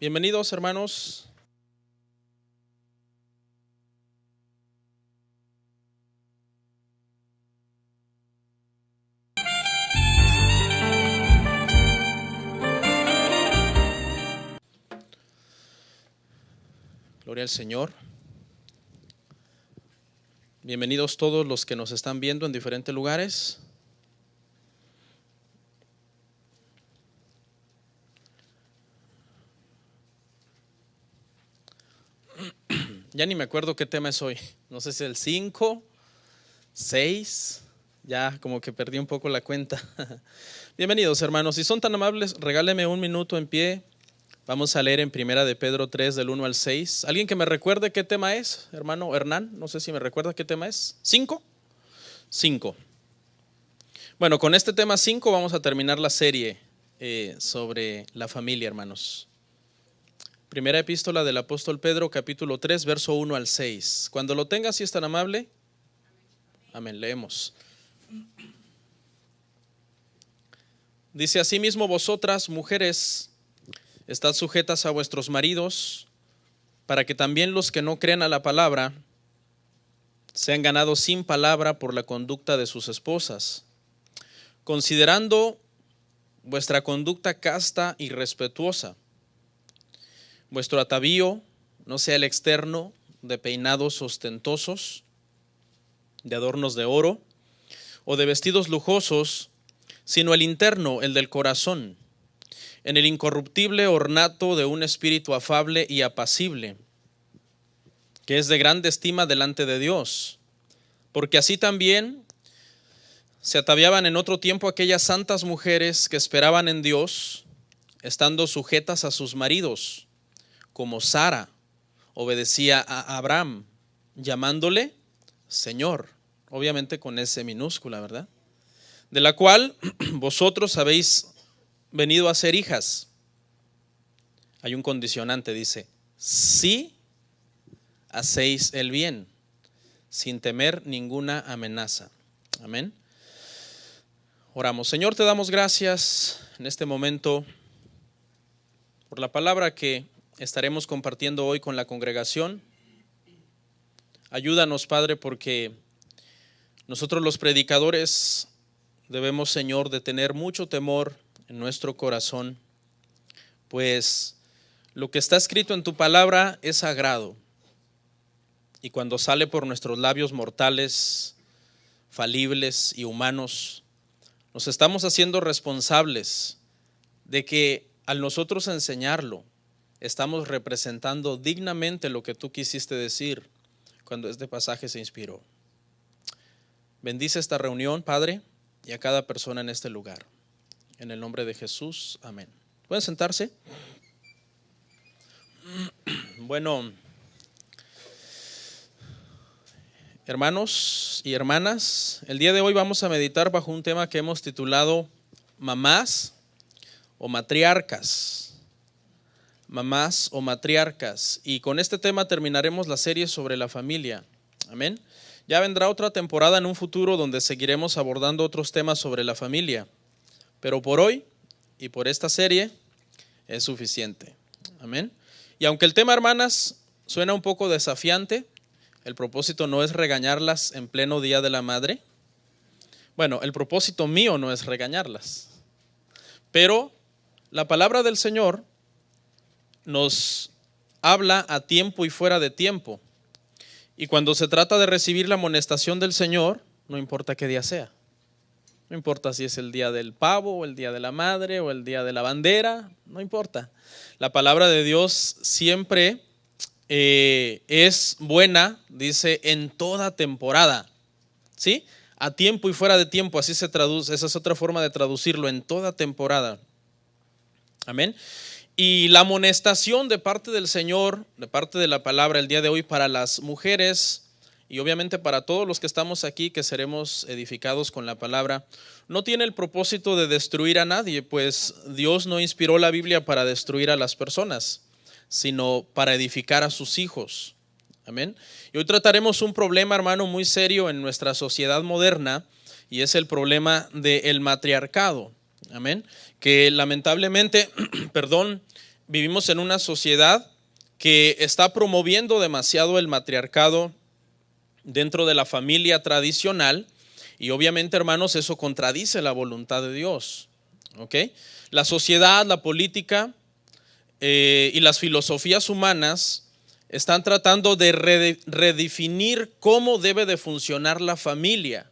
Bienvenidos, hermanos. Gloria al Señor. Bienvenidos todos los que nos están viendo en diferentes lugares. Ya ni me acuerdo qué tema es hoy. No sé si el 5, 6, ya como que perdí un poco la cuenta. Bienvenidos, hermanos. Si son tan amables, regálenme un minuto en pie. Vamos a leer en Primera de Pedro 3 del 1 al 6. ¿Alguien que me recuerde qué tema es? Hermano Hernán, no sé si me recuerda qué tema es. ¿5? 5. Bueno, con este tema 5 vamos a terminar la serie sobre la familia, hermanos. Primera epístola del apóstol Pedro, capítulo 3, verso 1 al 6. Cuando lo tenga, si es tan amable. Amén, leemos. Dice: asimismo vosotras, mujeres, estad sujetas a vuestros maridos, para que también los que no crean a la palabra sean ganados sin palabra por la conducta de sus esposas, considerando vuestra conducta casta y respetuosa. Vuestro atavío no sea el externo de peinados ostentosos, de adornos de oro o de vestidos lujosos, sino el interno, el del corazón, en el incorruptible ornato de un espíritu afable y apacible, que es de grande estima delante de Dios, porque así también se ataviaban en otro tiempo aquellas santas mujeres que esperaban en Dios, estando sujetas a sus maridos, como Sara obedecía a Abraham, llamándole Señor, obviamente con S minúscula, ¿verdad? De la cual vosotros habéis venido a ser hijas. Hay un condicionante, dice: si hacéis el bien, sin temer ninguna amenaza. Amén. Oramos. Señor, te damos gracias en este momento por la palabra que estaremos compartiendo hoy con la congregación. Ayúdanos, Padre, porque nosotros los predicadores debemos, Señor, de tener mucho temor en nuestro corazón, pues lo que está escrito en tu palabra es sagrado, y cuando sale por nuestros labios mortales, falibles y humanos, nos estamos haciendo responsables de que al nosotros enseñarlo, estamos representando dignamente lo que tú quisiste decir cuando este pasaje se inspiró. Bendice esta reunión, Padre, y a cada persona en este lugar. En el nombre de Jesús, amén. ¿Pueden sentarse? Bueno, hermanos y hermanas, el día de hoy vamos a meditar bajo un tema que hemos titulado mamás o matriarcas. Mamás o matriarcas. Y con este tema terminaremos la serie sobre la familia. Amén. Ya vendrá otra temporada en un futuro donde seguiremos abordando otros temas sobre la familia. Pero por hoy y por esta serie es suficiente. Amén. Y aunque el tema, hermanas, suena un poco desafiante, el propósito no es regañarlas en pleno Día de la Madre. Bueno, el propósito mío no es regañarlas. Pero la palabra del Señor nos habla a tiempo y fuera de tiempo. Y cuando se trata de recibir la amonestación del Señor, no importa qué día sea. No importa si es el día del pavo o el día de la madre o el día de la bandera, no importa. La palabra de Dios siempre es buena, dice, en toda temporada. ¿Sí? A tiempo y fuera de tiempo, así se traduce. Esa es otra forma de traducirlo, en toda temporada. Amén. Y la amonestación de parte del Señor, de parte de la palabra el día de hoy para las mujeres y obviamente para todos los que estamos aquí que seremos edificados con la palabra, no tiene el propósito de destruir a nadie, pues Dios no inspiró la Biblia para destruir a las personas, sino para edificar a sus hijos. Amén. Y hoy trataremos un problema, hermano, muy serio en nuestra sociedad moderna, y es el problema del matriarcado. Amén. Que lamentablemente, vivimos en una sociedad que está promoviendo demasiado el matriarcado dentro de la familia tradicional y obviamente, hermanos, eso contradice la voluntad de Dios. ¿Ok? La sociedad, la política y las filosofías humanas están tratando de redefinir cómo debe de funcionar la familia.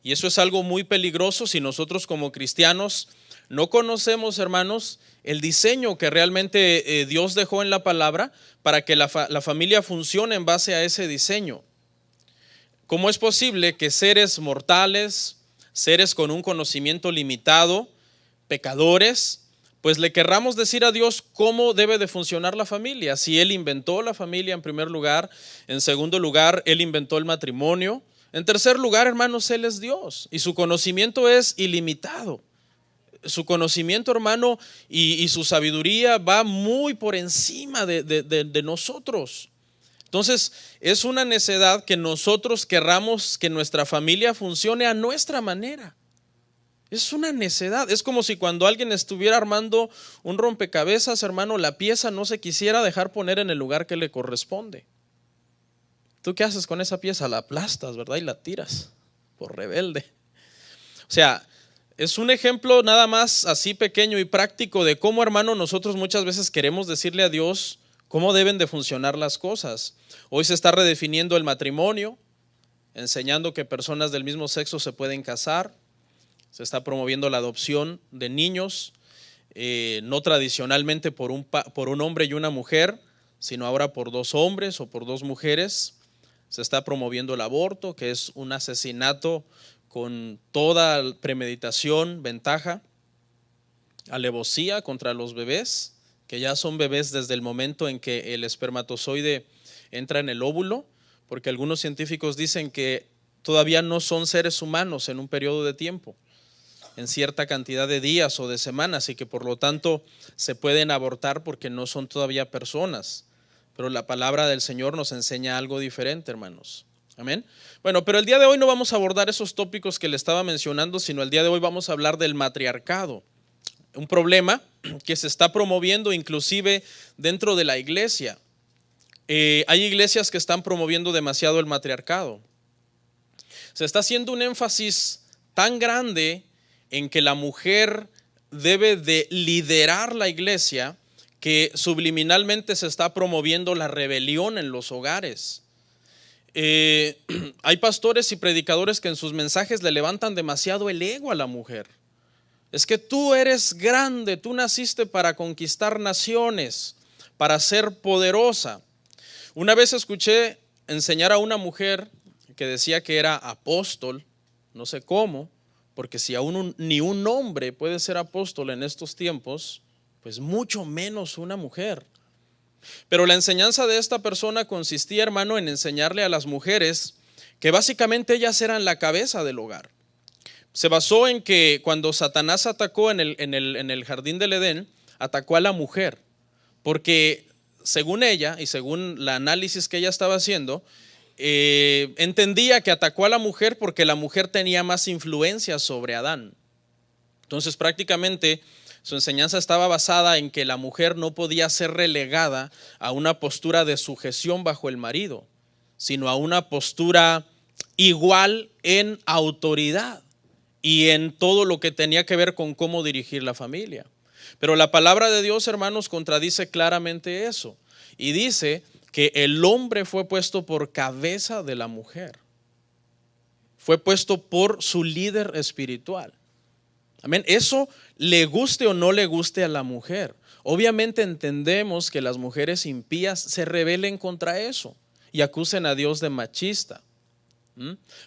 Y eso es algo muy peligroso si nosotros como cristianos no conocemos, hermanos, el diseño que realmente Dios dejó en la palabra para que la familia funcione en base a ese diseño. ¿Cómo es posible que seres mortales, seres con un conocimiento limitado, pecadores, pues le querramos decir a Dios cómo debe de funcionar la familia? Si Él inventó la familia en primer lugar, en segundo lugar, Él inventó el matrimonio. En tercer lugar, hermanos, Él es Dios y su conocimiento es ilimitado. Su conocimiento, hermano, y su sabiduría va muy por encima de nosotros. Entonces, es una necedad que nosotros querramos que nuestra familia funcione a nuestra manera. Es una necedad. Es como si cuando alguien estuviera armando un rompecabezas, hermano, la pieza no se quisiera dejar poner en el lugar que le corresponde. ¿Tú qué haces con esa pieza? La aplastas, ¿verdad? Y la tiras por rebelde. O sea, es un ejemplo nada más así pequeño y práctico de cómo, hermano, nosotros muchas veces queremos decirle a Dios cómo deben de funcionar las cosas. Hoy se está redefiniendo el matrimonio, enseñando que personas del mismo sexo se pueden casar. Se está promoviendo la adopción de niños, no tradicionalmente por un hombre y una mujer, sino ahora por dos hombres o por dos mujeres. Se está promoviendo el aborto, que es un asesinato con toda premeditación, ventaja, alevosía contra los bebés, que ya son bebés desde el momento en que el espermatozoide entra en el óvulo, porque algunos científicos dicen que todavía no son seres humanos en un periodo de tiempo, en cierta cantidad de días o de semanas, y que por lo tanto se pueden abortar porque no son todavía personas. Pero la palabra del Señor nos enseña algo diferente, hermanos. Amén. Bueno, pero el día de hoy no vamos a abordar esos tópicos que le estaba mencionando, sino el día de hoy vamos a hablar del matriarcado, un problema que se está promoviendo inclusive dentro de la iglesia. Hay iglesias que están promoviendo demasiado el matriarcado. Se está haciendo un énfasis tan grande en que la mujer debe de liderar la iglesia que subliminalmente se está promoviendo la rebelión en los hogares. Hay pastores y predicadores que en sus mensajes le levantan demasiado el ego a la mujer. Es que tú eres grande, tú naciste para conquistar naciones, para ser poderosa. Una vez escuché enseñar a una mujer que decía que era apóstol, no sé cómo, porque si aún ni un hombre puede ser apóstol en estos tiempos, pues mucho menos una mujer. Pero la enseñanza de esta persona consistía, hermano, en enseñarle a las mujeres que básicamente ellas eran la cabeza del hogar. Se basó en que cuando Satanás atacó en el jardín del Edén, atacó a la mujer, porque según ella y según el análisis que ella estaba haciendo, entendía que atacó a la mujer porque la mujer tenía más influencia sobre Adán. Entonces prácticamente su enseñanza estaba basada en que la mujer no podía ser relegada a una postura de sujeción bajo el marido, sino a una postura igual en autoridad y en todo lo que tenía que ver con cómo dirigir la familia. Pero la palabra de Dios, hermanos, contradice claramente eso y dice que el hombre fue puesto por cabeza de la mujer, fue puesto por su líder espiritual. Amén. Eso le guste o no le guste a la mujer. Obviamente entendemos que las mujeres impías se rebelen contra eso y acusen a Dios de machista.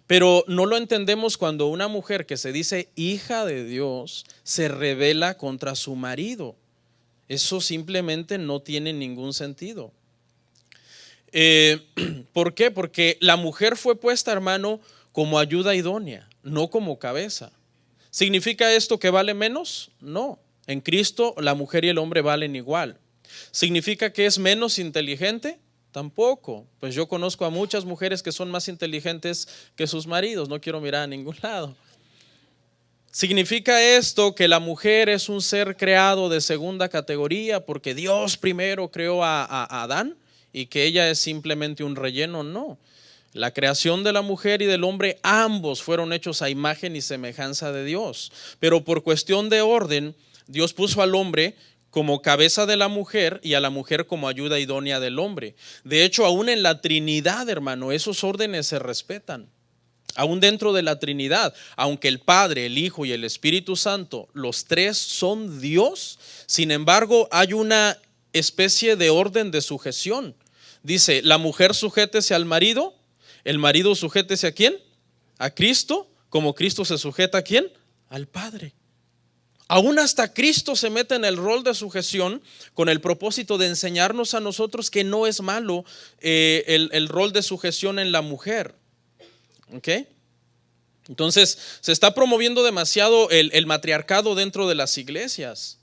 Pero no lo entendemos cuando una mujer que se dice hija de Dios se rebela contra su marido. Eso simplemente no tiene ningún sentido. ¿Por qué? Porque la mujer fue puesta, hermano, como ayuda idónea, no como cabeza. ¿Significa esto que vale menos? No. En Cristo la mujer y el hombre valen igual. ¿Significa que es menos inteligente? Tampoco. Pues yo conozco a muchas mujeres que son más inteligentes que sus maridos. No quiero mirar a ningún lado. ¿Significa esto que la mujer es un ser creado de segunda categoría porque Dios primero creó a Adán y que ella es simplemente un relleno? No. La creación de la mujer y del hombre, ambos fueron hechos a imagen y semejanza de Dios. Pero por cuestión de orden, Dios puso al hombre como cabeza de la mujer y a la mujer como ayuda idónea del hombre. De hecho, aún en la Trinidad, hermano, esos órdenes se respetan. Aún dentro de la Trinidad, aunque el Padre, el Hijo y el Espíritu Santo, los tres son Dios, sin embargo hay una especie de orden de sujeción. Dice, la mujer sujétese al marido, el marido sujétese ¿a quién? A Cristo, como Cristo se sujeta ¿a quién? Al Padre. Aún hasta Cristo se mete en el rol de sujeción con el propósito de enseñarnos a nosotros que no es malo el rol de sujeción en la mujer. ¿Ok? Entonces se está promoviendo demasiado el matriarcado dentro de las iglesias.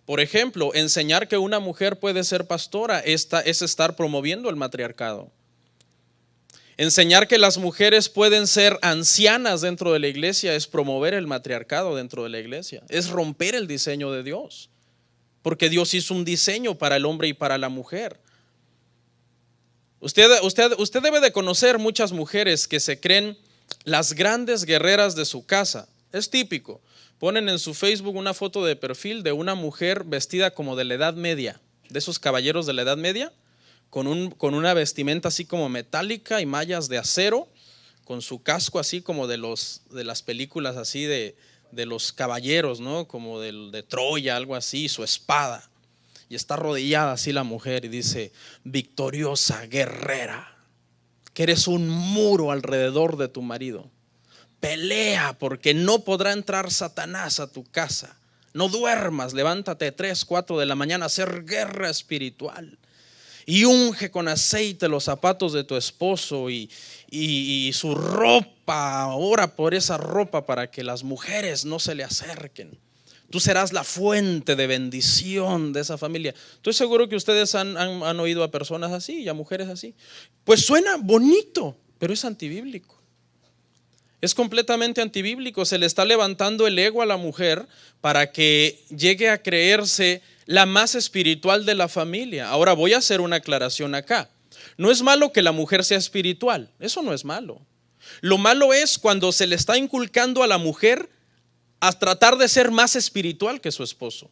Por ejemplo, enseñar que una mujer puede ser pastora es estar promoviendo el matriarcado. Enseñar que las mujeres pueden ser ancianas dentro de la iglesia es promover el matriarcado dentro de la iglesia. Es romper el diseño de Dios, porque Dios hizo un diseño para el hombre y para la mujer. Usted debe de conocer muchas mujeres que se creen las grandes guerreras de su casa. Es típico. Ponen en su Facebook una foto de perfil de una mujer vestida como de la Edad Media, de esos caballeros de la Edad Media, con una vestimenta así como metálica y mallas de acero, con su casco así como de las películas así de los caballeros, ¿no? Como de Troya, algo así, su espada. Y está arrodillada así la mujer y dice: victoriosa, guerrera, que eres un muro alrededor de tu marido. Pelea porque no podrá entrar Satanás a tu casa. No duermas, levántate 3, 4 de la mañana a hacer guerra espiritual. Y unge con aceite los zapatos de tu esposo y su ropa. Ora por esa ropa para que las mujeres no se le acerquen. Tú serás la fuente de bendición de esa familia. Estoy seguro que ustedes han oído a personas así y a mujeres así. Pues suena bonito, pero es antibíblico. Es completamente antibíblico. Se le está levantando el ego a la mujer para que llegue a creerse la más espiritual de la familia. Ahora voy a hacer una aclaración acá. No es malo que la mujer sea espiritual. Eso no es malo. Lo malo es cuando se le está inculcando a la mujer a tratar de ser más espiritual que su esposo.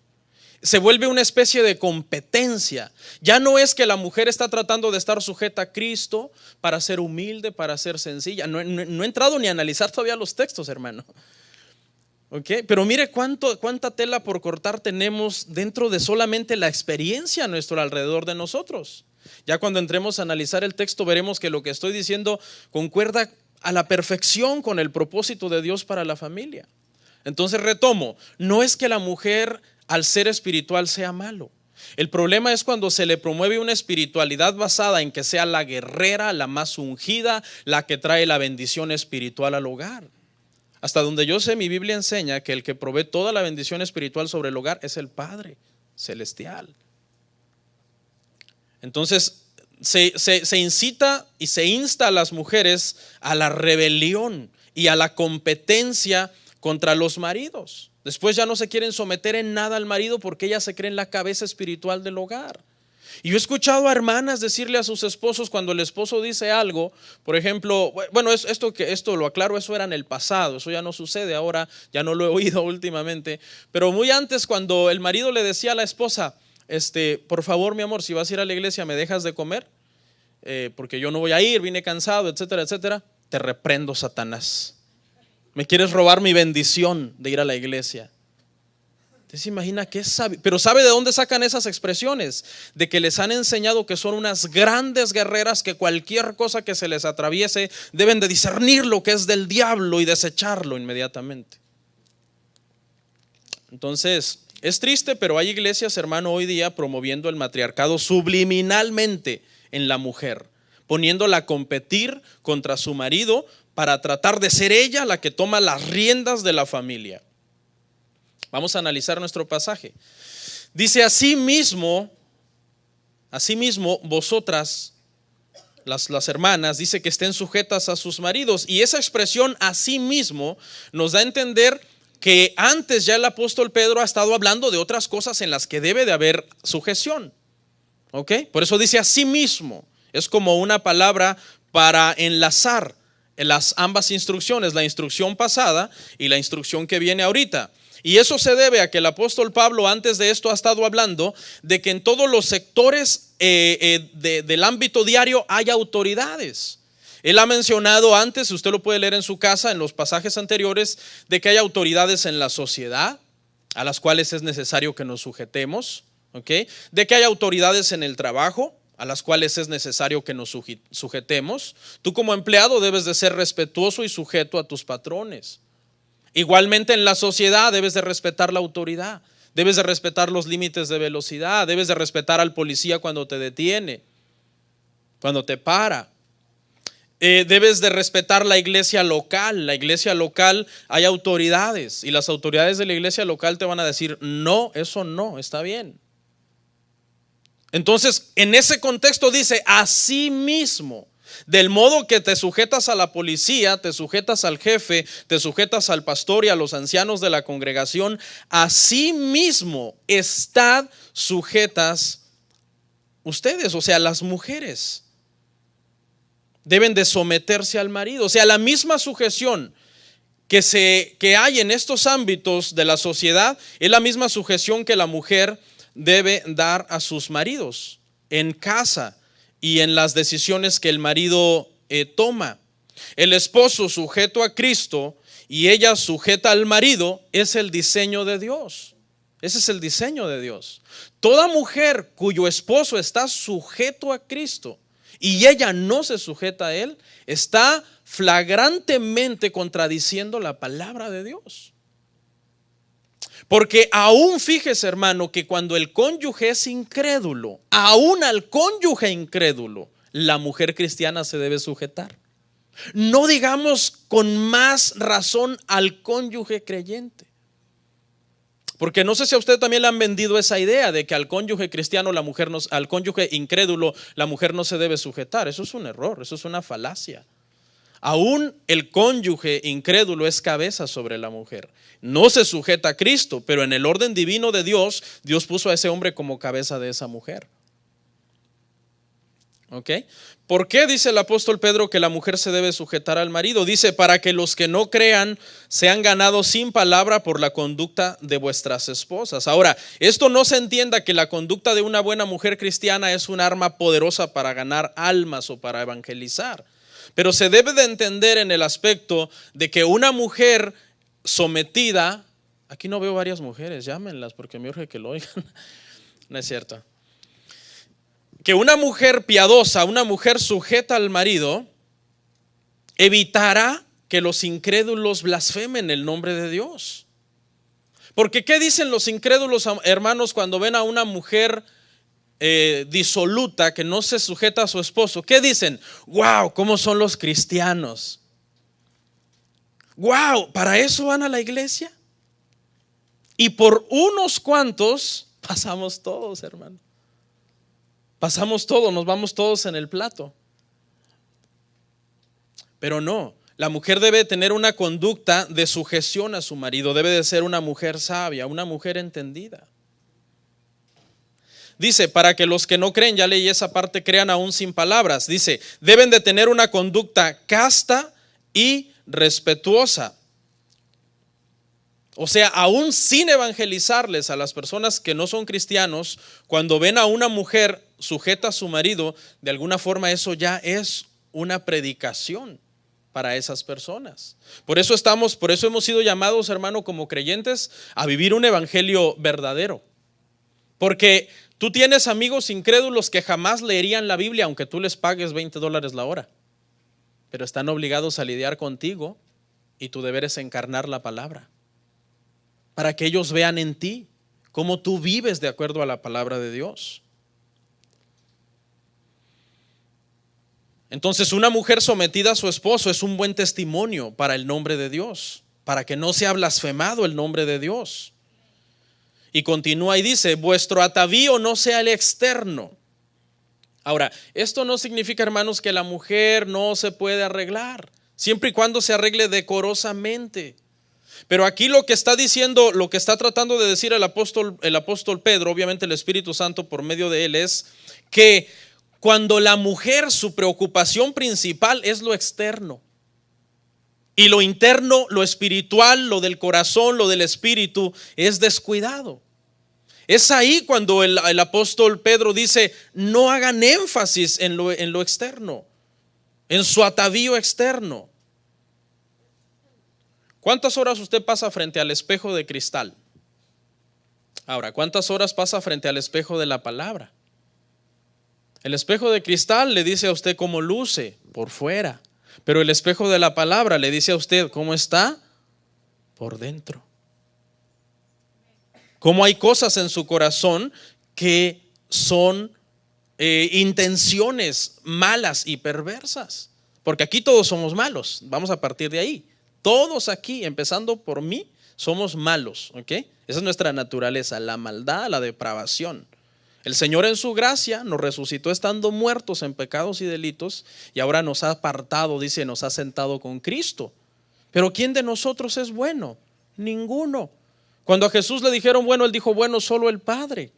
Se vuelve una especie de competencia. Ya no es que la mujer está tratando de estar sujeta a Cristo para ser humilde, para ser sencilla. No he entrado ni a analizar todavía los textos, hermano. ¿Okay? Pero mire cuánta tela por cortar tenemos dentro de solamente la experiencia a nuestro alrededor de nosotros. Ya cuando entremos a analizar el texto veremos que lo que estoy diciendo concuerda a la perfección con el propósito de Dios para la familia. Entonces retomo, no es que la mujer al ser espiritual sea malo. El problema es cuando se le promueve una espiritualidad basada en que sea la guerrera, la más ungida, la que trae la bendición espiritual al hogar. Hasta donde yo sé, mi Biblia enseña que el que provee toda la bendición espiritual sobre el hogar es el Padre celestial. Entonces se incita y se insta a las mujeres a la rebelión y a la competencia contra los maridos. Después ya no se quieren someter en nada al marido porque ellas se creen la cabeza espiritual del hogar. Y yo he escuchado a hermanas decirle a sus esposos cuando el esposo dice algo, por ejemplo, bueno, esto lo aclaro, eso era en el pasado, eso ya no sucede ahora, ya no lo he oído últimamente, pero muy antes cuando el marido le decía a la esposa, por favor mi amor, si vas a ir a la iglesia me dejas de comer, porque yo no voy a ir, vine cansado, etcétera, etcétera. Te reprendo, Satanás. Me quieres robar mi bendición de ir a la iglesia. Usted se imagina que es sabio, pero ¿sabe de dónde sacan esas expresiones? De que les han enseñado que son unas grandes guerreras, que cualquier cosa que se les atraviese deben de discernir lo que es del diablo y desecharlo inmediatamente. Entonces, es triste, pero hay iglesias, hermano, hoy día promoviendo el matriarcado subliminalmente en la mujer, poniéndola a competir contra su marido para tratar de ser ella la que toma las riendas de la familia. Vamos a analizar nuestro pasaje. Dice: asimismo vosotras, las hermanas, dice que estén sujetas a sus maridos. Y esa expresión asimismo nos da a entender que antes ya el apóstol Pedro ha estado hablando de otras cosas en las que debe de haber sujeción. ¿Ok? Por eso dice asimismo. Es como una palabra para enlazar en las ambas instrucciones, la instrucción pasada y la instrucción que viene ahorita. Y eso se debe a que el apóstol Pablo antes de esto ha estado hablando de que en todos los sectores del ámbito diario hay autoridades. Él ha mencionado antes, usted lo puede leer en su casa, en los pasajes anteriores, de que hay autoridades en la sociedad a las cuales es necesario que nos sujetemos, ¿ok? De que hay autoridades en el trabajo a las cuales es necesario que nos sujetemos. Tú como empleado debes de ser respetuoso y sujeto a tus patrones. Igualmente en la sociedad debes de respetar la autoridad, debes de respetar los límites de velocidad, debes de respetar al policía cuando te detiene, cuando te para. Debes de respetar la iglesia local. La iglesia local hay autoridades y las autoridades de la iglesia local te van a decir, no, eso no, está bien. Entonces, en ese contexto dice, así mismo, del modo que te sujetas a la policía, te sujetas al jefe, te sujetas al pastor y a los ancianos de la congregación, así mismo estad sujetas ustedes, o sea, las mujeres. Deben de someterse al marido, o sea, la misma sujeción que hay en estos ámbitos de la sociedad es la misma sujeción que la mujer debe dar a sus maridos en casa y en las decisiones que el marido toma. El esposo sujeto a Cristo y ella sujeta al marido es el diseño de Dios. Ese es el diseño de Dios. Toda mujer cuyo esposo está sujeto a Cristo y ella no se sujeta a él, está flagrantemente contradiciendo la palabra de Dios. Porque aún fíjese, hermano, que cuando el cónyuge es incrédulo, aún al cónyuge incrédulo, la mujer cristiana se debe sujetar. No digamos con más razón al cónyuge creyente. Porque no sé si a usted también le han vendido esa idea de que al cónyuge cristiano, la mujer no, al cónyuge incrédulo, la mujer no se debe sujetar. Eso es un error, eso es una falacia. Aún el cónyuge incrédulo es cabeza sobre la mujer. No se sujeta a Cristo, pero en el orden divino de Dios, Dios puso a ese hombre como cabeza de esa mujer. ¿Ok? ¿Por qué dice el apóstol Pedro que la mujer se debe sujetar al marido? Dice, para que los que no crean sean ganados sin palabra por la conducta de vuestras esposas. Ahora, esto no se entienda que la conducta de una buena mujer cristiana es un arma poderosa para ganar almas o para evangelizar. Pero se debe de entender en el aspecto de que una mujer sometida, aquí no veo varias mujeres, llámenlas porque me urge que lo oigan, no es cierto. Que una mujer piadosa, una mujer sujeta al marido, evitará que los incrédulos blasfemen el nombre de Dios. Porque ¿qué dicen los incrédulos, hermanos, cuando ven a una mujer disoluta que no se sujeta a su esposo? ¿Qué dicen? Wow, ¿cómo son los cristianos? Wow, ¿para eso van a la iglesia? Y por unos cuantos pasamos todos, hermano. Pasamos todos, nos vamos todos en el plato. Pero no, la mujer debe tener una conducta de sujeción a su marido, debe de ser una mujer sabia, una mujer entendida. Dice, para que los que no creen, ya leí esa parte, crean aún sin palabras. Dice, deben de tener una conducta casta y respetuosa. O sea, aún sin evangelizarles a las personas que no son cristianos, cuando ven a una mujer sujeta a su marido, de alguna forma eso ya es una predicación para esas personas. Por eso hemos sido llamados, hermano, como creyentes, a vivir un evangelio verdadero. Porque tú tienes amigos incrédulos que jamás leerían la Biblia aunque tú les pagues $20 la hora, pero están obligados a lidiar contigo y tu deber es encarnar la palabra, para que ellos vean en ti cómo tú vives de acuerdo a la palabra de Dios. Entonces, una mujer sometida a su esposo es un buen testimonio para el nombre de Dios, para que no sea blasfemado el nombre de Dios. Y continúa y dice, vuestro atavío no sea el externo. Ahora, esto no significa, hermanos, que la mujer no se puede arreglar, siempre y cuando se arregle decorosamente. Pero aquí lo que está diciendo, lo que está tratando de decir el apóstol Pedro, obviamente el Espíritu Santo por medio de él, es que cuando la mujer, su preocupación principal es lo externo, y lo interno, lo espiritual, lo del corazón, lo del espíritu, es descuidado. Es ahí cuando el apóstol Pedro dice, no hagan énfasis en lo externo, en su atavío externo. ¿Cuántas horas usted pasa frente al espejo de cristal? Ahora, ¿cuántas horas pasa frente al espejo de la palabra? El espejo de cristal le dice a usted cómo luce por fuera, pero el espejo de la palabra le dice a usted cómo está por dentro. Cómo hay cosas en su corazón que son intenciones malas y perversas. Porque aquí todos somos malos, vamos a partir de ahí. Todos aquí, empezando por mí, somos malos, ¿ok? Esa es nuestra naturaleza, la maldad, la depravación. El Señor en su gracia nos resucitó estando muertos en pecados y delitos y ahora nos ha apartado, dice, nos ha sentado con Cristo. Pero ¿quién de nosotros es bueno? Ninguno. Cuando a Jesús le dijeron bueno, él dijo bueno solo el Padre.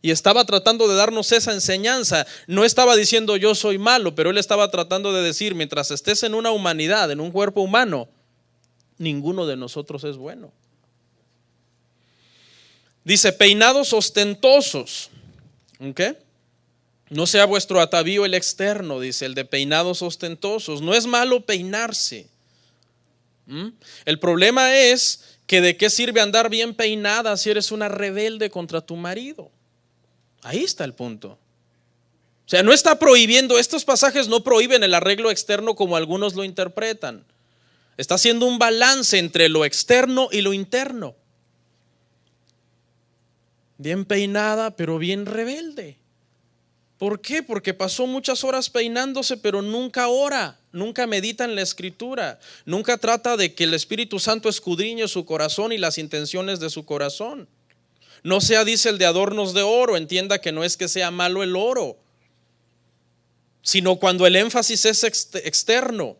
Y estaba tratando de darnos esa enseñanza. No estaba diciendo yo soy malo, pero él estaba tratando de decir, mientras estés en una humanidad, en un cuerpo humano, ninguno de nosotros es bueno. Dice, peinados ostentosos. ¿Okay? No sea vuestro atavío el externo, dice, el de peinados ostentosos. No es malo peinarse. El problema es que de qué sirve andar bien peinada si eres una rebelde contra tu marido. Ahí está el punto. O sea, no está prohibiendo, estos pasajes no prohíben el arreglo externo como algunos lo interpretan. Está haciendo un balance entre lo externo y lo interno. Bien peinada, pero bien rebelde. ¿Por qué? Porque pasó muchas horas peinándose, pero nunca ora, nunca medita en la Escritura, nunca trata de que el Espíritu Santo escudriñe su corazón y las intenciones de su corazón. No sea, dice, el de adornos de oro, entienda que no es que sea malo el oro, sino cuando el énfasis es externo.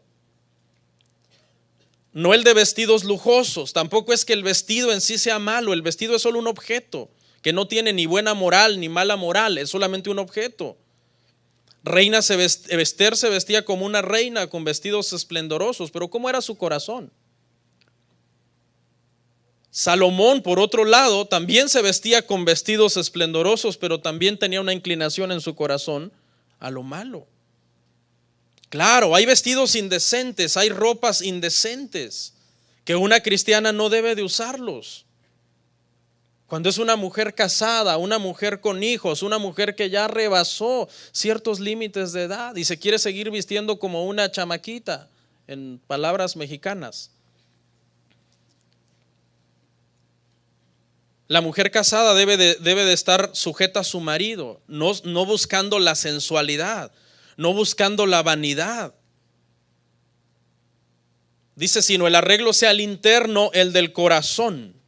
No el de vestidos lujosos, tampoco es que el vestido en sí sea malo, el vestido es solo un objeto que no tiene ni buena moral ni mala moral, es solamente un objeto. Esther se vestía como una reina con vestidos esplendorosos, pero ¿cómo era su corazón? Salomón, por otro lado, también se vestía con vestidos esplendorosos, pero también tenía una inclinación en su corazón a lo malo. Claro, hay vestidos indecentes, hay ropas indecentes que una cristiana no debe de usarlos. Cuando es una mujer casada, una mujer con hijos, una mujer que ya rebasó ciertos límites de edad y se quiere seguir vistiendo como una chamaquita, en palabras mexicanas. La mujer casada debe de estar sujeta a su marido, no buscando la sensualidad, no buscando la vanidad. Dice, sino el arreglo sea el interno, el del corazón.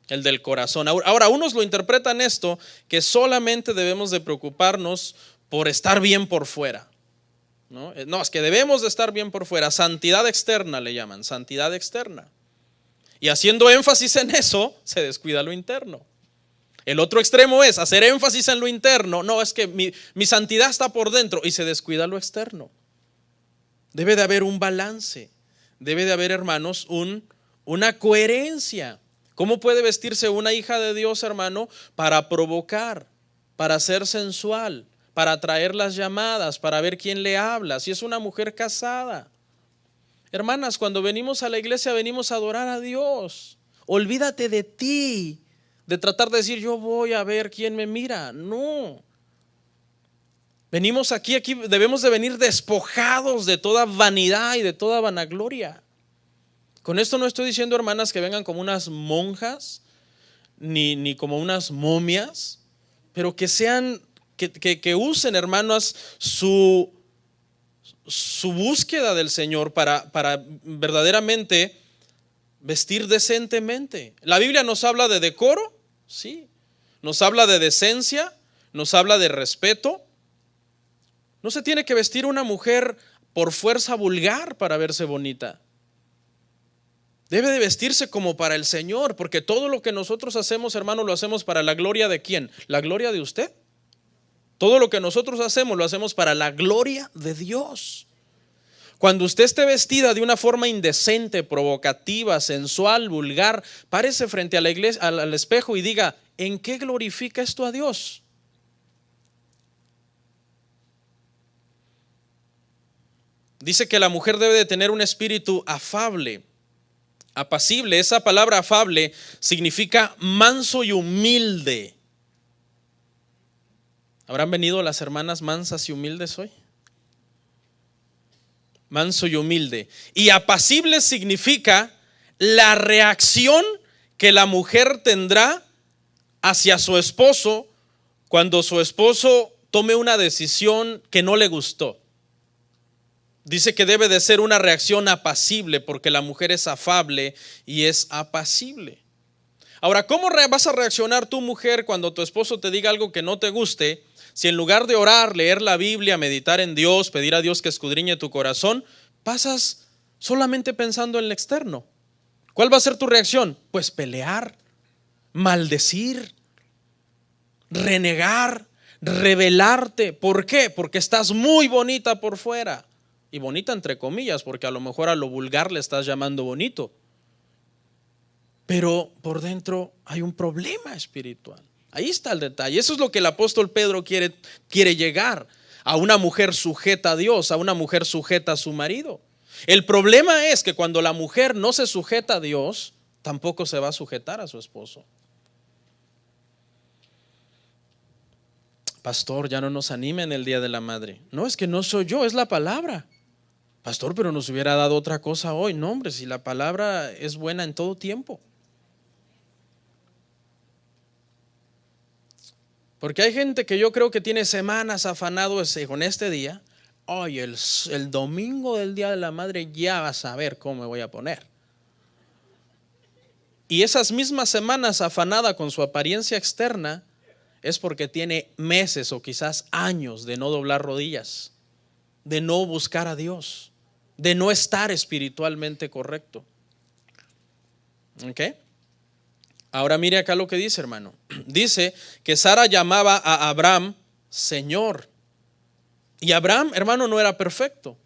El del corazón. Ahora, unos lo interpretan esto, que solamente debemos de preocuparnos por estar bien por fuera. No, es que debemos de estar bien por fuera. Santidad externa le llaman, santidad externa. Y haciendo énfasis en eso, se descuida lo interno. El otro extremo es hacer énfasis en lo interno. No, es que mi santidad está por dentro y se descuida lo externo. Debe de haber un balance. Debe de haber, hermanos, una coherencia. ¿Cómo puede vestirse una hija de Dios, hermano? Para provocar, para ser sensual, para atraer las llamadas, para ver quién le habla. Si es una mujer casada. Hermanas, cuando venimos a la iglesia venimos a adorar a Dios. Olvídate de ti, de tratar de decir yo voy a ver quién me mira. No. Venimos aquí debemos de venir despojados de toda vanidad y de toda vanagloria. Con esto no estoy diciendo, hermanas, que vengan como unas monjas ni como unas momias, pero que sean, que usen, hermanas, su búsqueda del Señor para verdaderamente vestir decentemente. La Biblia nos habla de decoro, sí, nos habla de decencia, nos habla de respeto. No se tiene que vestir una mujer por fuerza vulgar para verse bonita. Debe de vestirse como para el Señor, porque todo lo que nosotros hacemos, hermano, lo hacemos para la gloria de ¿quién? ¿La gloria de usted? Todo lo que nosotros hacemos, lo hacemos para la gloria de Dios. Cuando usted esté vestida de una forma indecente, provocativa, sensual, vulgar, párese frente a la iglesia, al espejo y diga, ¿en qué glorifica esto a Dios? Dice que la mujer debe de tener un espíritu afable, apacible. Esa palabra afable significa manso y humilde. ¿Habrán venido las hermanas mansas y humildes hoy? Manso y humilde. Y apacible significa la reacción que la mujer tendrá hacia su esposo cuando su esposo tome una decisión que no le gustó. Dice que debe de ser una reacción apacible porque la mujer es afable y es apacible. Ahora, ¿cómo vas a reaccionar tu mujer cuando tu esposo te diga algo que no te guste? Si en lugar de orar, leer la Biblia, meditar en Dios, pedir a Dios que escudriñe tu corazón, pasas solamente pensando en el externo. ¿Cuál va a ser tu reacción? Pues pelear, maldecir, renegar, rebelarte. ¿Por qué? Porque estás muy bonita por fuera. Y bonita entre comillas, porque a lo mejor a lo vulgar le estás llamando bonito. Pero por dentro hay un problema espiritual. Ahí está el detalle. Eso es lo que el apóstol Pedro quiere llegar. A una mujer sujeta a Dios, a una mujer sujeta a su marido. El problema es que cuando la mujer no se sujeta a Dios, tampoco se va a sujetar a su esposo. Pastor, ya no nos animen el Día de la Madre. No, es que no soy yo, es la palabra. Pastor, pero nos hubiera dado otra cosa hoy. No, hombre, si la palabra es buena en todo tiempo. Porque hay gente que yo creo que tiene semanas afanado con este día. Hoy el domingo del Día de la Madre ya vas a ver cómo me voy a poner. Y esas mismas semanas afanada con su apariencia externa es porque tiene meses o quizás años de no doblar rodillas, de no buscar a Dios, de no estar espiritualmente correcto. ¿Ok? Ahora mire acá lo que dice, hermano. Dice que Sara llamaba a Abraham Señor. Y Abraham, hermano, no era perfecto.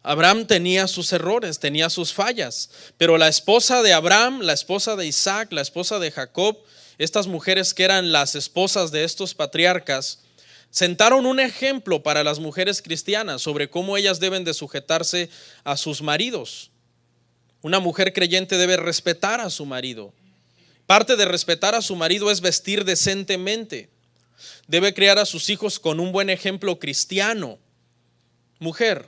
Abraham tenía sus errores, tenía sus fallas. Pero la esposa de Abraham, la esposa de Isaac, la esposa de Jacob, estas mujeres que eran las esposas de estos patriarcas, sentaron un ejemplo para las mujeres cristianas sobre cómo ellas deben de sujetarse a sus maridos. Una mujer creyente debe respetar a su marido. Parte de respetar a su marido es vestir decentemente. Debe criar a sus hijos con un buen ejemplo cristiano. Mujer,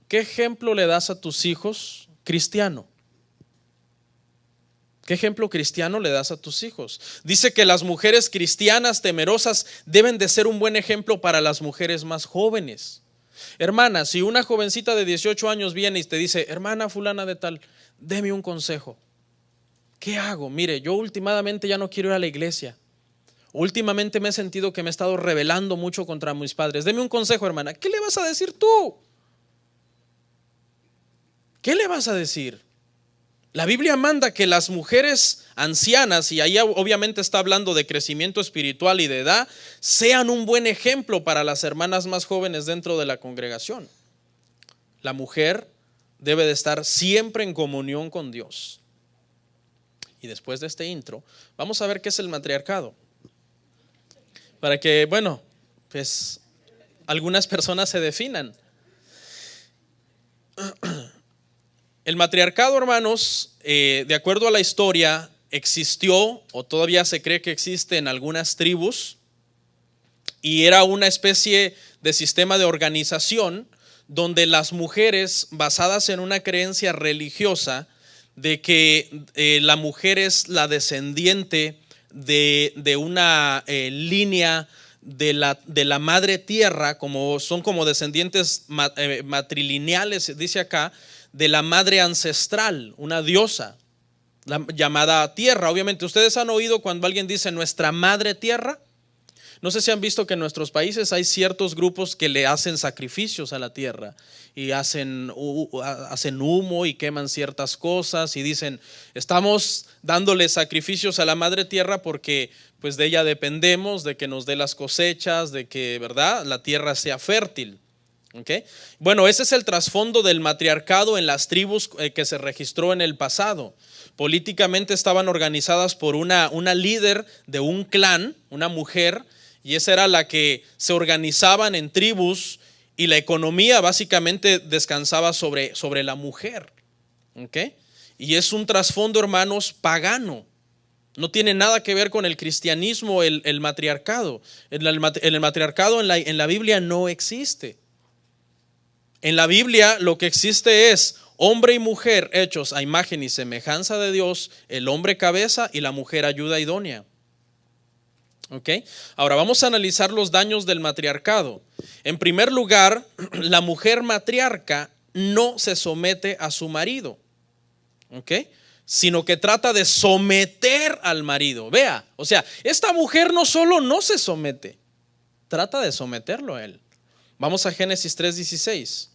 ¿qué ejemplo le das a tus hijos cristiano? ¿Qué ejemplo cristiano le das a tus hijos? Dice que las mujeres cristianas temerosas deben de ser un buen ejemplo para las mujeres más jóvenes. Hermana, si una jovencita de 18 años viene y te dice, hermana fulana de tal, deme un consejo. ¿Qué hago? Mire, yo últimamente ya no quiero ir a la iglesia. Últimamente me he sentido que me he estado rebelando mucho contra mis padres. Deme un consejo, hermana. ¿Qué le vas a decir tú? ¿Qué le vas a decir? La Biblia manda que las mujeres ancianas, y ahí obviamente está hablando de crecimiento espiritual y de edad, sean un buen ejemplo para las hermanas más jóvenes dentro de la congregación. La mujer debe de estar siempre en comunión con Dios. Y después de este intro, vamos a ver qué es el matriarcado. Para que, bueno, pues algunas personas se definan. El matriarcado, hermanos, de acuerdo a la historia, existió o todavía se cree que existe en algunas tribus y era una especie de sistema de organización donde las mujeres, basadas en una creencia religiosa de que la mujer es la descendiente de una línea de la madre tierra, son como descendientes matrilineales, dice acá, de la madre ancestral, una diosa llamada tierra. Obviamente ustedes han oído cuando alguien dice nuestra madre tierra. No sé si han visto que en nuestros países hay ciertos grupos que le hacen sacrificios a la tierra y hacen humo y queman ciertas cosas y dicen, estamos dándole sacrificios a la madre tierra porque pues de ella dependemos, de que nos dé las cosechas, de que, ¿verdad?, la tierra sea fértil. ¿Okay? Bueno, ese es el trasfondo del matriarcado en las tribus que se registró en el pasado. Políticamente estaban organizadas por una líder de un clan, una mujer, y esa era la que se organizaban en tribus y la economía básicamente descansaba sobre la mujer. ¿Okay? Y es un trasfondo, hermanos, pagano. No tiene nada que ver con el cristianismo, el matriarcado. El matriarcado en la Biblia no existe. En la Biblia lo que existe es hombre y mujer hechos a imagen y semejanza de Dios, el hombre cabeza y la mujer ayuda idónea. ¿Ok? Ahora vamos a analizar los daños del matriarcado. En primer lugar, la mujer matriarca no se somete a su marido, ¿ok?, sino que trata de someter al marido. Vea, o sea, esta mujer no solo no se somete, trata de someterlo a él. Vamos a Génesis 3:16.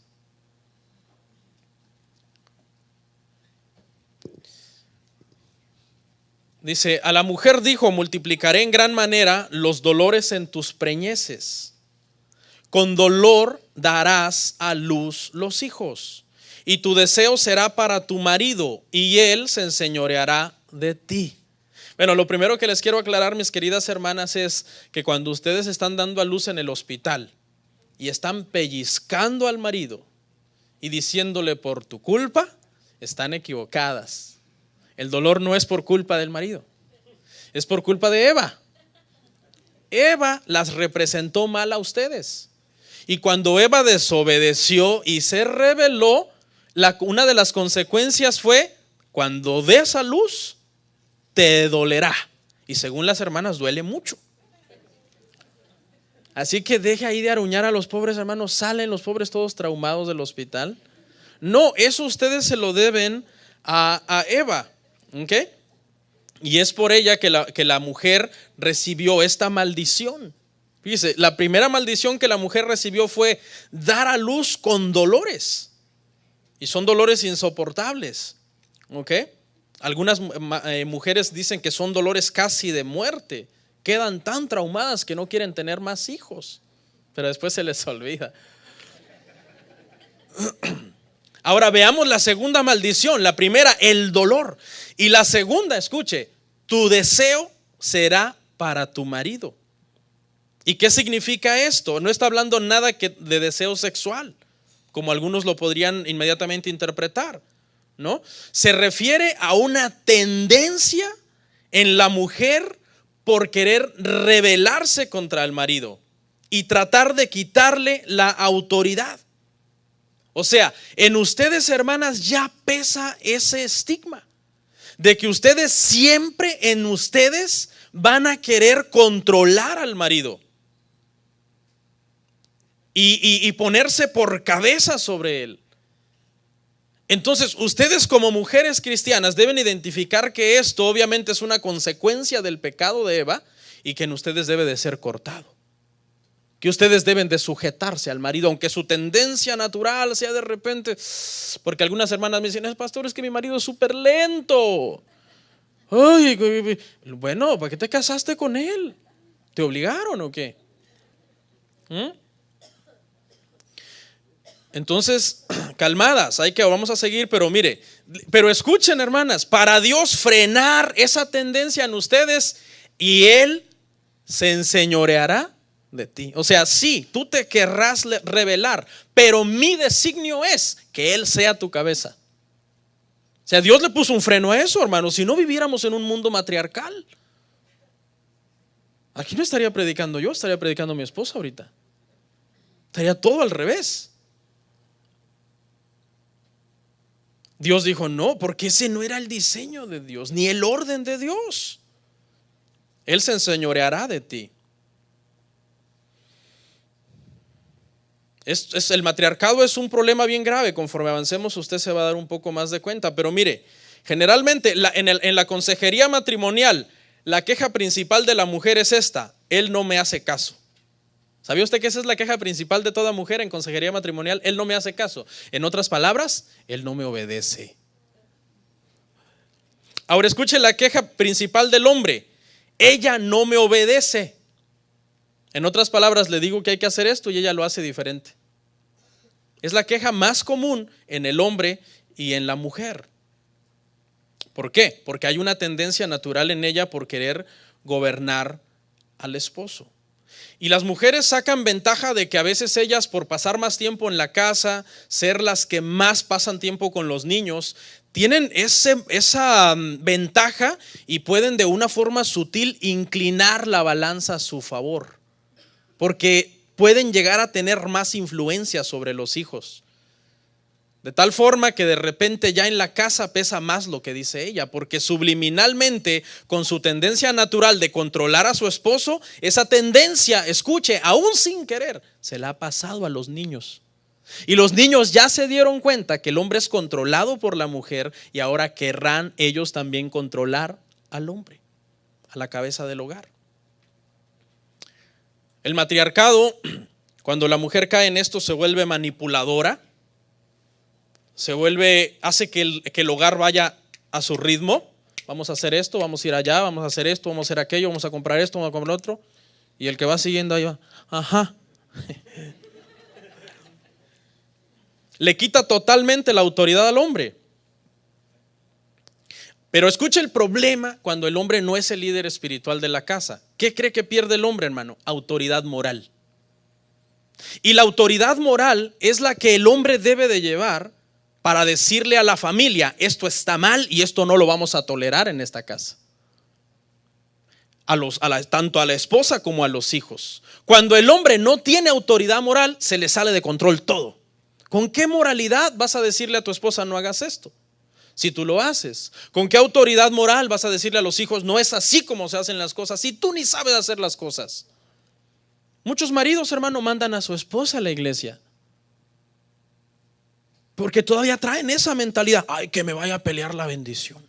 Dice, a la mujer dijo, multiplicaré en gran manera los dolores en tus preñeces. Con dolor darás a luz los hijos, y tu deseo será para tu marido, y él se enseñoreará de ti. Bueno, lo primero que les quiero aclarar, mis queridas hermanas, es que cuando ustedes están dando a luz en el hospital y están pellizcando al marido y diciéndole por tu culpa, están equivocadas. El dolor no es por culpa del marido, es por culpa de Eva. Eva las representó mal a ustedes. Y cuando Eva desobedeció y se rebeló, una de las consecuencias fue, cuando des a luz, te dolerá. Y según las hermanas, duele mucho. Así que deje ahí de aruñar a los pobres hermanos. Salen los pobres todos traumados del hospital. No, eso ustedes se lo deben a Eva. ¿Okay? Y es por ella que la mujer recibió esta maldición. Fíjese, la primera maldición que la mujer recibió fue dar a luz con dolores. Y son dolores insoportables. ¿Okay? Algunas mujeres dicen que son dolores casi de muerte. Quedan tan traumadas que no quieren tener más hijos, pero después se les olvida. Ahora veamos la segunda maldición. La primera, el dolor. Y la segunda, escuche, tu deseo será para tu marido. ¿Y qué significa esto? No está hablando nada de deseo sexual, como algunos lo podrían inmediatamente interpretar, ¿no? Se refiere a una tendencia en la mujer por querer rebelarse contra el marido y tratar de quitarle la autoridad. O sea, en ustedes, hermanas, ya pesa ese estigma de que ustedes siempre en ustedes van a querer controlar al marido y ponerse por cabeza sobre él. Entonces, ustedes como mujeres cristianas deben identificar que esto obviamente es una consecuencia del pecado de Eva y que en ustedes debe de ser cortado. Que ustedes deben de sujetarse al marido, aunque su tendencia natural sea de repente, porque algunas hermanas me dicen, pastor, es que mi marido es súper lento. Ay, bueno, ¿para qué te casaste con él? ¿Te obligaron o qué? Entonces, calmadas, vamos a seguir, pero mire, pero escuchen, hermanas, para Dios frenar esa tendencia en ustedes y Él se enseñoreará de ti. O sea, sí, tú te querrás rebelar, pero mi designio es que Él sea tu cabeza. O sea, Dios le puso un freno a eso, hermanos. Si no viviéramos en un mundo matriarcal, aquí no estaría predicando yo, estaría predicando mi esposa ahorita. Estaría todo al revés. Dios dijo, no, porque ese no era el diseño de Dios, ni el orden de Dios. Él se enseñoreará de ti. El matriarcado es un problema bien grave. Conforme avancemos usted se va a dar un poco más de cuenta. Pero mire, generalmente en la consejería matrimonial la queja principal de la mujer es esta: él no me hace caso. ¿Sabía usted que esa es la queja principal de toda mujer en consejería matrimonial? Él no me hace caso. En otras palabras, él no me obedece. Ahora escuche la queja principal del hombre. Ella no me obedece. En otras palabras, le digo que hay que hacer esto y ella lo hace diferente. Es la queja más común en el hombre y en la mujer. ¿Por qué? Porque hay una tendencia natural en ella por querer gobernar al esposo. Y las mujeres sacan ventaja de que a veces ellas, por pasar más tiempo en la casa, ser las que más pasan tiempo con los niños, tienen esa ventaja y pueden de una forma sutil inclinar la balanza a su favor, porque pueden llegar a tener más influencia sobre los hijos. De tal forma que de repente ya en la casa pesa más lo que dice ella, porque subliminalmente, con su tendencia natural de controlar a su esposo, esa tendencia, escuche, aún sin querer, se la ha pasado a los niños. Y los niños ya se dieron cuenta que el hombre es controlado por la mujer y ahora querrán ellos también controlar al hombre, a la cabeza del hogar. El matriarcado, cuando la mujer cae en esto, se vuelve manipuladora. Hace que el hogar vaya a su ritmo. Vamos a hacer esto, vamos a ir allá, vamos a hacer esto, vamos a hacer aquello, vamos a comprar esto, vamos a comprar otro. Y el que va siguiendo ahí va, ajá. Le quita totalmente la autoridad al hombre. Pero escuche el problema cuando el hombre no es el líder espiritual de la casa. ¿Qué cree que pierde el hombre, hermano? Autoridad moral. Y la autoridad moral es la que el hombre debe de llevar para decirle a la familia, esto está mal y esto no lo vamos a tolerar en esta casa. Tanto a la esposa como a los hijos. Cuando el hombre no tiene autoridad moral, se le sale de control todo. ¿Con qué moralidad vas a decirle a tu esposa no hagas esto? Si tú lo haces. ¿Con qué autoridad moral vas a decirle a los hijos no es así como se hacen las cosas si tú ni sabes hacer las cosas? Muchos maridos, hermano, mandan a su esposa a la iglesia porque todavía traen esa mentalidad. Ay, que me vaya a pelear la bendición.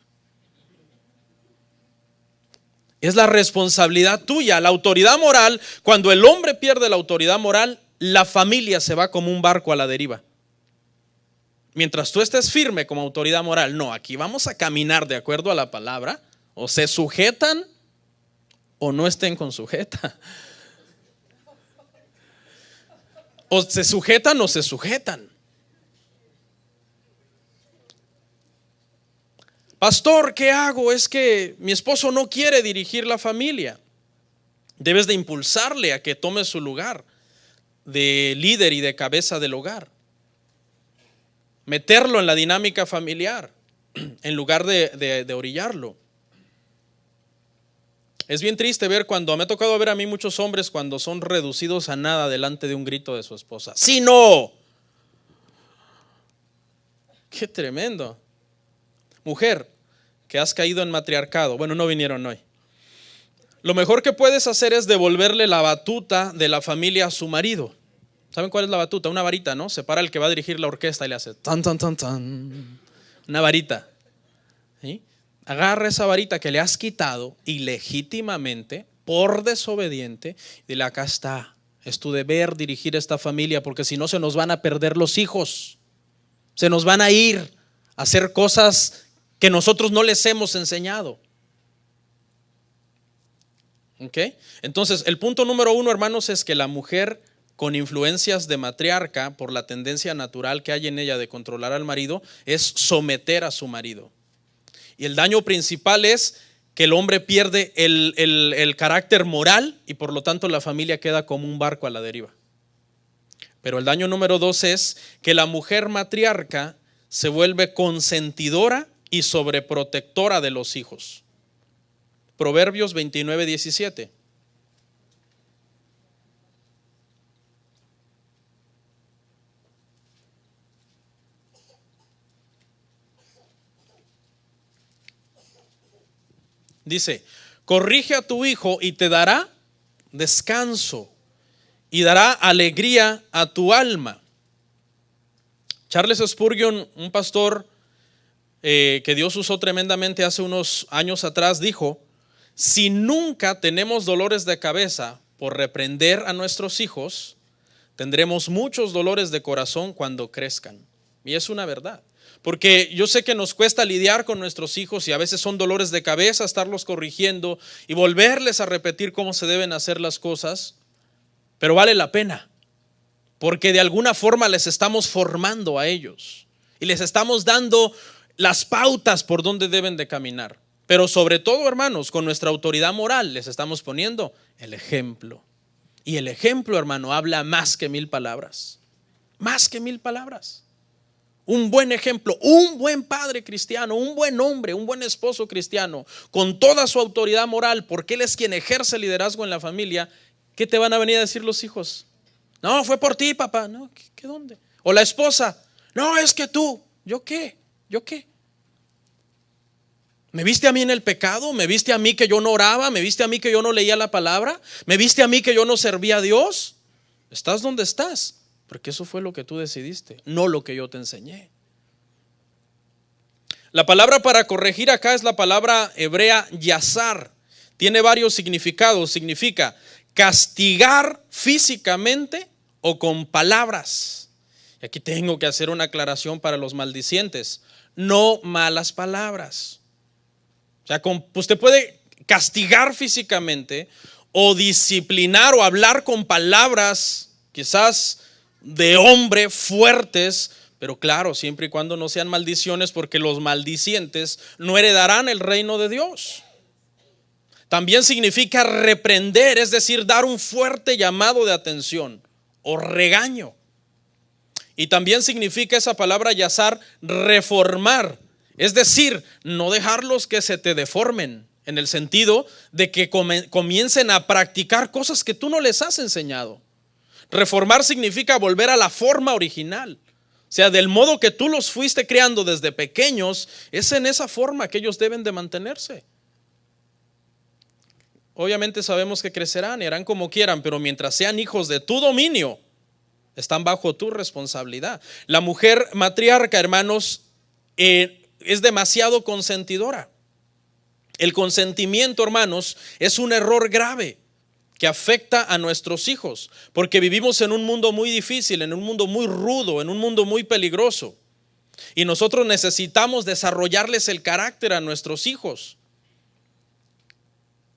Es la responsabilidad tuya, la autoridad moral. Cuando el hombre pierde la autoridad moral, la familia se va como un barco a la deriva. Mientras tú estés firme como autoridad moral, no, aquí vamos a caminar de acuerdo a la palabra. O se sujetan o no estén con sujeta. O se sujetan o se sujetan. Pastor, ¿qué hago? Es que mi esposo no quiere dirigir la familia. Debes de impulsarle a que tome su lugar de líder y de cabeza del hogar. Meterlo en la dinámica familiar en lugar de orillarlo. Es bien triste ver cuando me ha tocado ver a mí muchos hombres cuando son reducidos a nada delante de un grito de su esposa. ¡Sí, no! ¡Qué tremendo! Mujer, que has caído en matriarcado. Bueno, no vinieron hoy. Lo mejor que puedes hacer es devolverle la batuta de la familia a su marido. ¿Saben cuál es la batuta? Una varita, ¿no? Se para el que va a dirigir la orquesta y le hace tan, tan, tan, tan. Una varita. ¿Sí? Agarra esa varita que le has quitado ilegítimamente, por desobediente, y dile, acá está. Es tu deber dirigir esta familia, porque si no se nos van a perder los hijos. Se nos van a ir a hacer cosas que nosotros no les hemos enseñado. ¿Ok? Entonces, el punto número 1, hermanos, es que la mujer con influencias de matriarca, por la tendencia natural que hay en ella de controlar al marido, es someter a su marido. Y el daño principal es que el hombre pierde el carácter moral y por lo tanto la familia queda como un barco a la deriva. Pero el daño número 2 es que la mujer matriarca se vuelve consentidora y sobreprotectora de los hijos. Proverbios 29:17. Dice, corrige a tu hijo y te dará descanso y dará alegría a tu alma. Charles Spurgeon, un pastor que Dios usó tremendamente hace unos años atrás, dijo, Si nunca tenemos dolores de cabeza por reprender a nuestros hijos, tendremos muchos dolores de corazón cuando crezcan. Y es una verdad. Porque yo sé que nos cuesta lidiar con nuestros hijos y a veces son dolores de cabeza estarlos corrigiendo y volverles a repetir cómo se deben hacer las cosas, pero vale la pena, porque de alguna forma les estamos formando a ellos y les estamos dando las pautas por donde deben de caminar. Pero sobre todo, hermanos, con nuestra autoridad moral les estamos poniendo el ejemplo. Y el ejemplo, hermano, habla más que 1000 palabras. Más que 1000 palabras. Un buen ejemplo, un buen padre cristiano, un buen hombre, un buen esposo cristiano, con toda su autoridad moral, porque él es quien ejerce liderazgo en la familia. ¿Qué te van a venir a decir los hijos? No, fue por ti, papá. No, ¿qué dónde? O la esposa. No, es que tú. ¿Yo qué? ¿Yo qué? ¿Me viste a mí en el pecado? ¿Me viste a mí que yo no oraba? ¿Me viste a mí que yo no leía la palabra? ¿Me viste a mí que yo no servía a Dios? Estás donde estás, porque eso fue lo que tú decidiste, no lo que yo te enseñé. La palabra para corregir acá es la palabra hebrea yazar. Tiene varios significados. Significa castigar físicamente o con palabras. Y aquí tengo que hacer una aclaración para los maldicientes. No malas palabras. O sea, usted puede castigar físicamente o disciplinar o hablar con palabras quizás de hombre fuertes, pero claro, siempre y cuando no sean maldiciones, porque los maldicientes no heredarán el reino de Dios. También significa reprender, es decir, dar un fuerte llamado de atención o regaño. Y también significa esa palabra yazar, reformar, es decir, no dejarlos que se te deformen, en el sentido de que comiencen a practicar cosas que tú no les has enseñado. Reformar significa volver a la forma original. O sea, del modo que tú los fuiste creando desde pequeños, es en esa forma que ellos deben de mantenerse. Obviamente sabemos que crecerán y harán como quieran, pero mientras sean hijos de tu dominio, están bajo tu responsabilidad. La mujer matriarca, hermanos, es demasiado consentidora. El consentimiento, hermanos, es un error grave que afecta a nuestros hijos, porque vivimos en un mundo muy difícil, en un mundo muy rudo, en un mundo muy peligroso. Y nosotros necesitamos desarrollarles el carácter a nuestros hijos,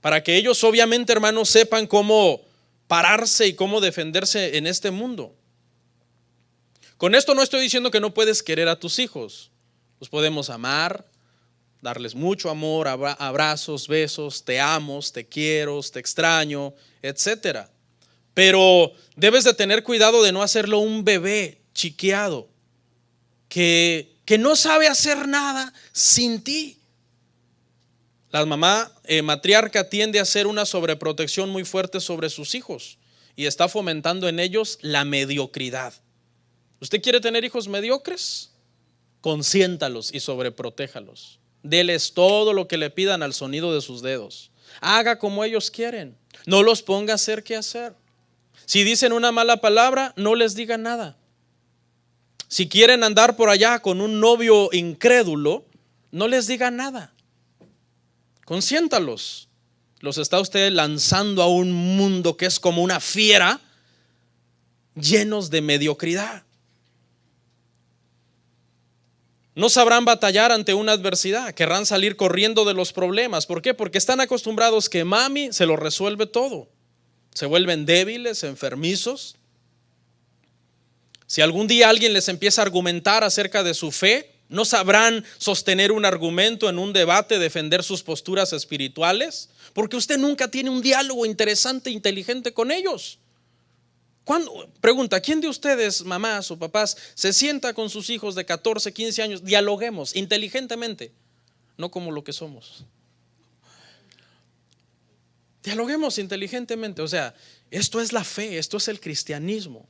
para que ellos obviamente, hermanos, sepan cómo pararse y cómo defenderse en este mundo. Con esto no estoy diciendo que no puedes querer a tus hijos. Los podemos amar, darles mucho amor, abrazos, besos, te amo, te quiero, te extraño, etcétera. Pero debes de tener cuidado de no hacerlo un bebé chiqueado que no sabe hacer nada sin ti. La mamá matriarca tiende a hacer una sobreprotección muy fuerte sobre sus hijos y está fomentando en ellos la mediocridad. ¿Usted quiere tener hijos mediocres? Consiéntalos y sobreprotéjalos. Deles todo lo que le pidan al sonido de sus dedos. Haga como ellos quieren. No los ponga a hacer qué hacer. Si dicen una mala palabra, no les diga nada. Si quieren andar por allá con un novio incrédulo, no les diga nada. Consiéntalos. Los está usted lanzando a un mundo que es como una fiera, llenos de mediocridad. No sabrán batallar ante una adversidad, querrán salir corriendo de los problemas. ¿Por qué? Porque están acostumbrados que mami se lo resuelve todo. Se vuelven débiles, enfermizos. Si algún día alguien les empieza a argumentar acerca de su fe, no sabrán sostener un argumento en un debate, defender sus posturas espirituales, porque usted nunca tiene un diálogo interesante e inteligente con ellos. Pregunta, ¿quién de ustedes, mamás o papás, se sienta con sus hijos de 14, 15 años? Dialoguemos inteligentemente, no como lo que somos. Dialoguemos inteligentemente. O sea, esto es la fe, esto es el cristianismo,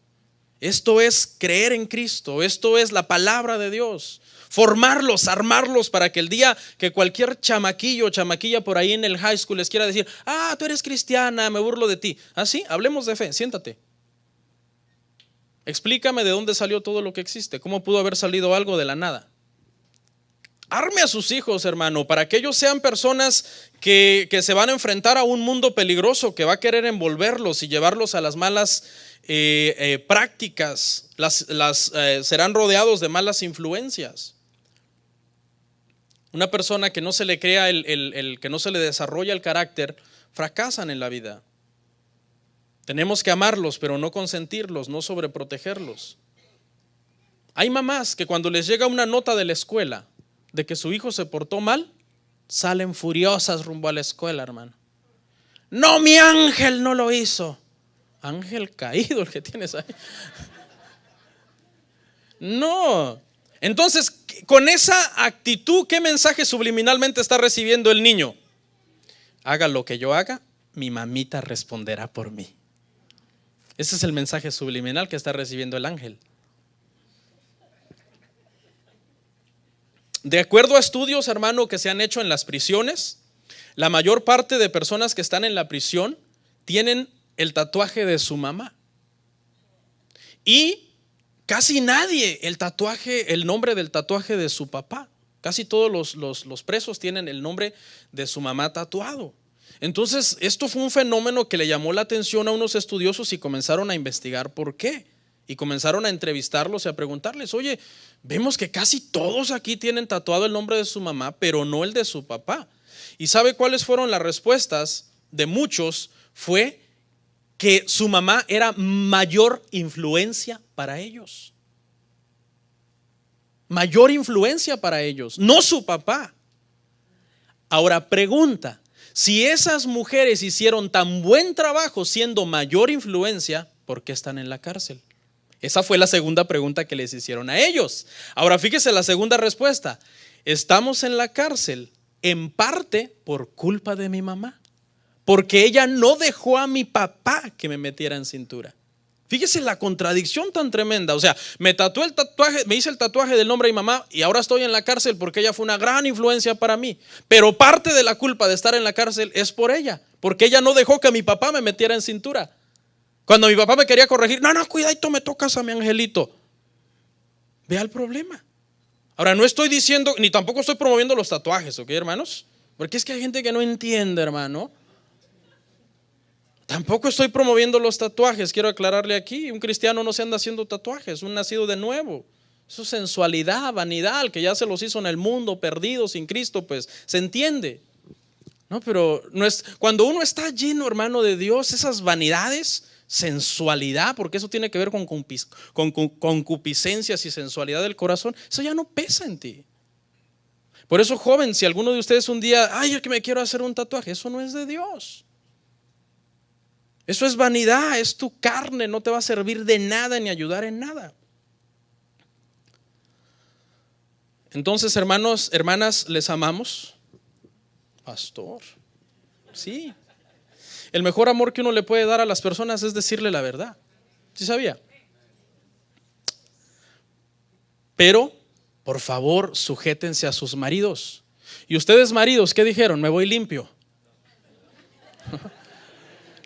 esto es creer en Cristo, esto es la palabra de Dios. Formarlos, armarlos para que el día que cualquier chamaquillo o chamaquilla por ahí en el high school les quiera decir, tú eres cristiana, me burlo de ti. Sí, hablemos de fe, siéntate. Explícame de dónde salió todo lo que existe. ¿Cómo pudo haber salido algo de la nada? Arme a sus hijos, hermano, para que ellos sean personas que se van a enfrentar a un mundo peligroso que va a querer envolverlos y llevarlos a las malas prácticas. Serán rodeados de malas influencias. Una persona que no se le crea que no se le desarrolla el carácter, fracasan en la vida. Tenemos que amarlos, pero no consentirlos, no sobreprotegerlos. Hay mamás que cuando les llega una nota de la escuela de que su hijo se portó mal, salen furiosas rumbo a la escuela, hermano. No, mi ángel no lo hizo. Ángel caído el que tienes ahí. No. Entonces, con esa actitud, ¿qué mensaje subliminalmente está recibiendo el niño? Haga lo que yo haga, mi mamita responderá por mí. Ese es el mensaje subliminal que está recibiendo el ángel. De acuerdo a estudios, hermano, que se han hecho en las prisiones, la mayor parte de personas que están en la prisión tienen el tatuaje de su mamá. Y casi nadie el nombre del tatuaje de su papá. Casi todos los presos tienen el nombre de su mamá tatuado. Entonces, esto fue un fenómeno que le llamó la atención a unos estudiosos y comenzaron a investigar por qué. Y comenzaron a entrevistarlos y a preguntarles, oye, vemos que casi todos aquí tienen tatuado el nombre de su mamá, pero no el de su papá. ¿Y sabe cuáles fueron las respuestas de muchos? Fue que su mamá era mayor influencia para ellos. Mayor influencia para ellos, no su papá. Ahora pregunta, si esas mujeres hicieron tan buen trabajo siendo mayor influencia, ¿por qué están en la cárcel? Esa fue la segunda pregunta que les hicieron a ellos. Ahora fíjese la segunda respuesta. Estamos en la cárcel en parte por culpa de mi mamá, porque ella no dejó a mi papá que me metiera en cintura. Fíjese la contradicción tan tremenda. O sea, me hice el tatuaje del nombre de mi mamá y ahora estoy en la cárcel porque ella fue una gran influencia para mí. Pero parte de la culpa de estar en la cárcel es por ella, porque ella no dejó que mi papá me metiera en cintura. Cuando mi papá me quería corregir, no, cuidadito, me tocas a mi angelito. Vea el problema. Ahora, no estoy diciendo, ni tampoco estoy promoviendo los tatuajes, ¿ok, hermanos? Porque es que hay gente que no entiende, hermano. Tampoco estoy promoviendo los tatuajes, quiero aclararle aquí. Un cristiano no se anda haciendo tatuajes, un nacido de nuevo. Eso es sensualidad, vanidad, que ya se los hizo en el mundo, perdido, sin Cristo, pues se entiende. No, pero no es, cuando uno está lleno, hermano, de Dios, esas vanidades, sensualidad, porque eso tiene que ver con concupiscencias y sensualidad del corazón, eso ya no pesa en ti. Por eso, joven, si alguno de ustedes un día, ay, es que me quiero hacer un tatuaje, eso no es de Dios. Eso es vanidad, es tu carne, no te va a servir de nada ni ayudar en nada. Entonces, hermanos, hermanas, ¿les amamos? Pastor, sí. El mejor amor que uno le puede dar a las personas es decirle la verdad. ¿Sí sabía? Pero, por favor, sujétense a sus maridos. Y ustedes, maridos, ¿qué dijeron? Me voy limpio.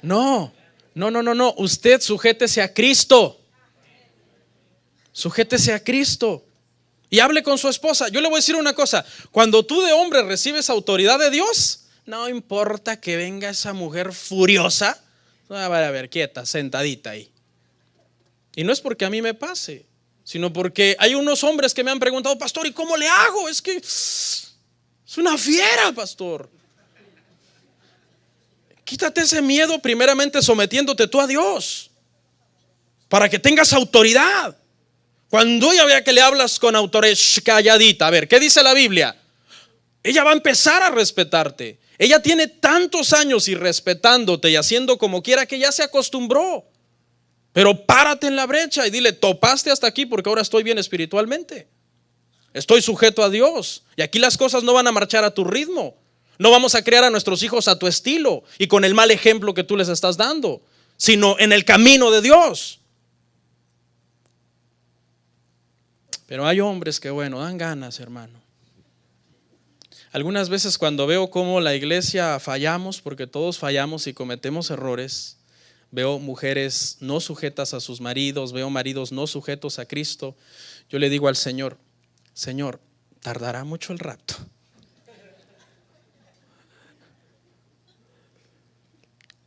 No. Usted sujétese a Cristo. Sujétese a Cristo. Y hable con su esposa. Yo le voy a decir una cosa. Cuando tú de hombre recibes autoridad de Dios, no importa que venga esa mujer furiosa, a ver, quieta, sentadita ahí. Y no es porque a mí me pase, sino porque hay unos hombres que me han preguntado, pastor, ¿y cómo le hago? Es que es una fiera, pastor. Quítate ese miedo primeramente sometiéndote tú a Dios, para que tengas autoridad. Cuando ella vea que le hablas con autoridad, calladita, a ver, ¿qué dice la Biblia? Ella va a empezar a respetarte. Ella tiene tantos años y respetándote y haciendo como quiera que ya se acostumbró. Pero párate en la brecha y dile, topaste hasta aquí porque ahora estoy bien espiritualmente. Estoy sujeto a Dios. Y aquí las cosas no van a marchar a tu ritmo. No vamos a criar a nuestros hijos a tu estilo y con el mal ejemplo que tú les estás dando, sino en el camino de Dios. Pero hay hombres que, bueno, dan ganas, hermano. Algunas veces cuando veo cómo la iglesia fallamos, porque todos fallamos y cometemos errores, veo mujeres no sujetas a sus maridos, veo maridos no sujetos a Cristo, yo le digo al Señor, tardará mucho el rapto.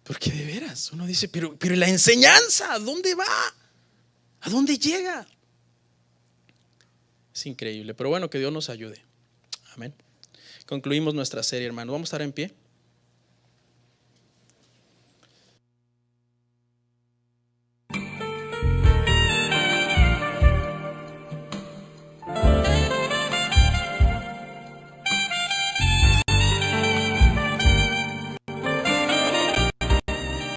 Porque de veras, uno dice, pero la enseñanza, ¿a dónde va? ¿A dónde llega? Es increíble, pero bueno, que Dios nos ayude. Amén. Concluimos nuestra serie, hermano. Vamos a estar en pie.